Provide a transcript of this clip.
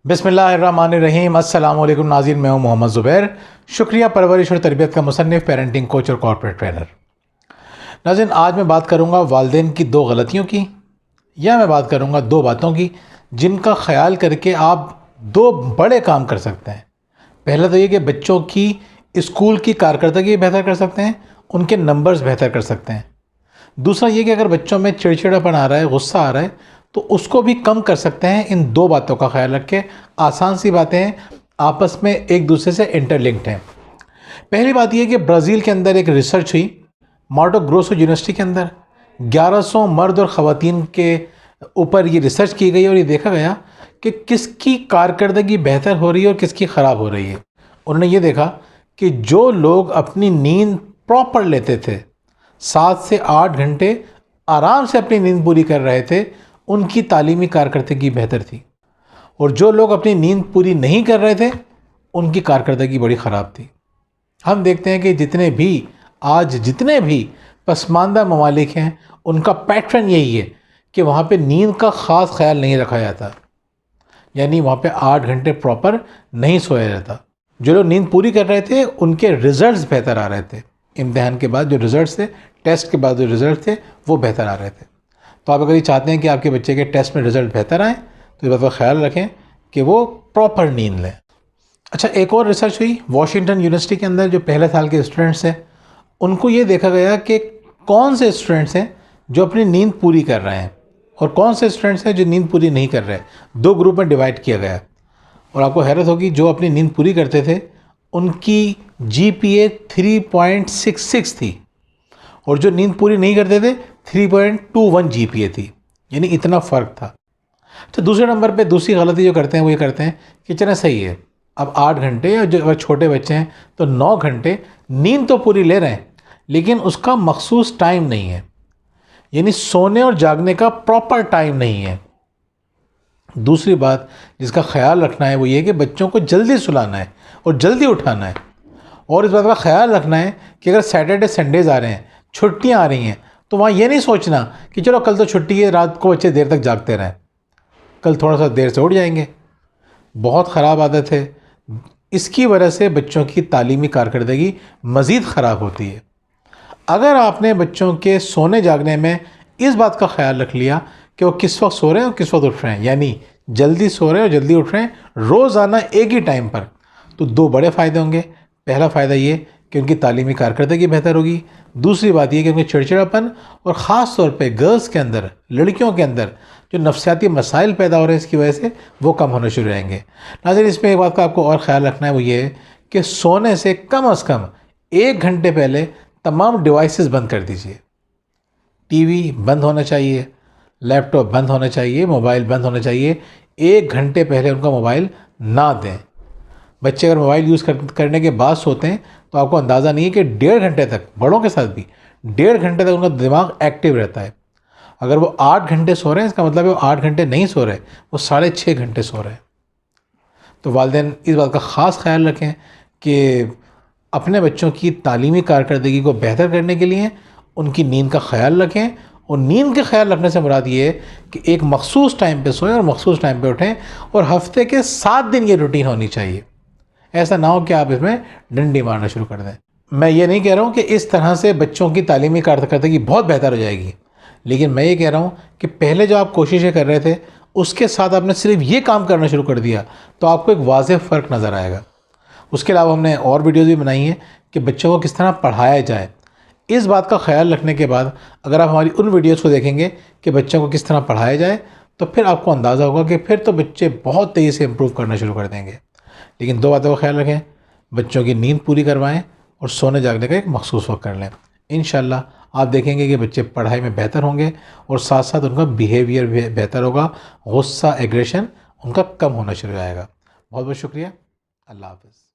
बिस्मिल्लाहिर्रहमानिर्रहीम। अस्सलाम वालेकुम नाज़रीन, मैं हूं मोहम्मद ज़ुबैर, शुक्रिया परवरिश और तरबियत का मुसन्निफ़, पेरेंटिंग कोच और कॉर्पोरेट ट्रेनर। नाज़रीन, आज मैं बात करूंगा वालिदैन की दो गलतियों की, या मैं बात करूंगा दो बातों की जिनका ख्याल करके आप दो बड़े काम कर सकते हैं। पहला तो ये कि बच्चों की स्कूल की कारकर्दगी बेहतर कर सकते हैं, उनके नंबर्स बेहतर कर सकते हैं। दूसरा ये कि अगर बच्चों में चिड़चिड़ापन आ रहा है, गुस्सा आ रहा है, तो उसको भी कम कर सकते हैं इन दो बातों का ख्याल रख के। आसान सी बातें हैं, आपस में एक दूसरे से इंटरलिंक्ड हैं। पहली बात यह कि ब्राज़ील के अंदर एक रिसर्च हुई, माटो ग्रोसो यूनिवर्सिटी के अंदर 1100 मर्द और ख़वातीन के ऊपर ये रिसर्च की गई और ये देखा गया कि किसकी कारकर्दगी बेहतर हो रही है और किसकी ख़राब हो रही है। उन्होंने ये देखा कि जो लोग अपनी नींद प्रॉपर लेते थे, 7 से 8 घंटे आराम से अपनी नींद पूरी कर रहे थे, उनकी तालीमी कारकर्दगी बेहतर थी। और जो लोग अपनी नींद पूरी नहीं कर रहे थे, उनकी कारकर्दगी बड़ी ख़राब थी। हम देखते हैं कि जितने भी पसमानदा ममालिक हैं, उनका पैटर्न यही है कि वहाँ पे नींद का ख़ास ख्याल नहीं रखा जाता, यानी वहाँ पे 8 घंटे प्रॉपर नहीं सोया जाता। जो लोग नींद पूरी कर रहे थे, उनके रिज़ल्ट्स बेहतर आ रहे थे। इम्तिहान के बाद जो रिज़ल्ट्स थे, टेस्ट के बाद जो रिज़ल्ट थे, वो बेहतर आ रहे थे। तो आप अगर ये चाहते हैं कि आपके बच्चे के टेस्ट में रिज़ल्ट बेहतर आए, तो इस बात का ख्याल रखें कि वो प्रॉपर नींद लें। अच्छा, एक और रिसर्च हुई वॉशिंगटन यूनिवर्सिटी के अंदर। जो पहले साल के स्टूडेंट्स हैं, उनको ये देखा गया कि कौन से स्टूडेंट्स हैं जो अपनी नींद पूरी कर रहे हैं और कौन से स्टूडेंट्स हैं जो नींद पूरी नहीं कर रहे हैं। दो ग्रुप में डिवाइड किया गया। और आपको हैरत होगी, जो अपनी नींद पूरी करते थे उनकी GPA 3.66 थी, और जो नींद पूरी नहीं करते थे 3.21 GPA थी, यानी इतना फ़र्क था। तो दूसरे नंबर पे दूसरी गलती जो करते हैं वो ये करते हैं कि चलें सही है, अब 8 घंटे, या जो अगर छोटे बच्चे हैं तो 9 घंटे नींद तो पूरी ले रहे हैं, लेकिन उसका मखसूस टाइम नहीं है, यानी सोने और जागने का प्रॉपर टाइम नहीं है। दूसरी बात जिसका ख्याल रखना है वो ये कि बच्चों को जल्दी सुलाना है और जल्दी उठाना है। और इस बात का ख्याल रखना है कि अगर सैटरडे संडेज़ आ रहे हैं, छुट्टियां आ रही हैं, तो वहाँ ये नहीं सोचना कि चलो कल तो छुट्टी है, रात को बच्चे देर तक जागते रहें, कल थोड़ा सा देर से उठ जाएंगे। बहुत ख़राब आदत है। इसकी वजह से बच्चों की तालीमी कारकर्दगी मज़ीद ख़राब होती है। अगर आपने बच्चों के सोने जागने में इस बात का ख्याल रख लिया कि वो किस वक्त सो रहे हैं और किस वक्त उठ रहे हैं, यानी जल्दी सो रहे हैं और जल्दी उठ रहे हैं, रोज़ाना एक ही टाइम पर, तो दो बड़े फ़ायदे होंगे। पहला फ़ायदा ये कि उनकी तालीमी कारकर्दगी बेहतर होगी। दूसरी बात ये कि उनके चिड़चिड़ापन और ख़ास तौर पे गर्ल्स के अंदर, लड़कियों के अंदर जो नफ्सियाती मसाइल पैदा हो रहे हैं इसकी वजह से, वो कम होने शुरू रहेंगे। नाज़रीन, इसमें एक बात का आपको और ख़्याल रखना है, वो ये है कि सोने से कम 1 घंटे पहले तमाम डिवाइसेस बंद कर दीजिए। TV बंद होना चाहिए, लैपटॉप बंद होना चाहिए, मोबाइल बंद होना चाहिए। 1 घंटे पहले उनका मोबाइल ना दें। बच्चे अगर मोबाइल यूज़ करने के बाद सोते हैं तो आपको अंदाज़ा नहीं है कि 1.5 घंटे तक, बड़ों के साथ भी 1.5 घंटे तक उनका दिमाग एक्टिव रहता है। अगर वो 8 घंटे सो रहे हैं, इसका मतलब है वो 8 घंटे नहीं सो रहे, वो 6.5 घंटे सो रहे हैं। तो वालिदैन इस बात का ख़ास ख्याल रखें कि अपने बच्चों की तालीमी कारकर्दगी को बेहतर करने के लिए उनकी नींद का ख्याल रखें। और नींद के ख्याल रखने से मुराद ये है कि एक मखसूस टाइम पे सोएं और मखसूस टाइम पे उठें, और हफ्ते के 7 दिन ये रूटीन होनी चाहिए। ऐसा ना हो कि आप इसमें डंडी मारना शुरू कर दें। मैं ये नहीं कह रहा हूँ कि इस तरह से बच्चों की तालीमी कारकर्दगी बहुत बेहतर हो जाएगी, लेकिन मैं ये कह रहा हूँ कि पहले जो आप कोशिशें कर रहे थे, उसके साथ आपने सिर्फ ये काम करना शुरू कर दिया, तो आपको एक वाज़ेह फ़र्क नज़र आएगा। उसके अलावा हमने और वीडियोज़ भी बनाई हैं कि बच्चों को किस तरह पढ़ाया जाए। इस बात का ख्याल रखने के बाद अगर आप हमारी उन वीडियोज़ को देखेंगे कि बच्चों को किस तरह पढ़ाया जाए, तो फिर आपको अंदाज़ा होगा कि फिर तो बच्चे बहुत तेज़ी से इम्प्रूव करना शुरू कर देंगे। लेकिन दो बातों का ख्याल रखें, बच्चों की नींद पूरी करवाएं और सोने जागने का एक मखसूस वक्त कर लें। इंशाल्लाह आप देखेंगे कि बच्चे पढ़ाई में बेहतर होंगे और साथ साथ उनका बिहेवियर भी बेहतर होगा, गुस्सा, एग्रेशन उनका कम होना शुरू हो जाएगा। बहुत बहुत शुक्रिया। अल्लाह हाफ़िज़।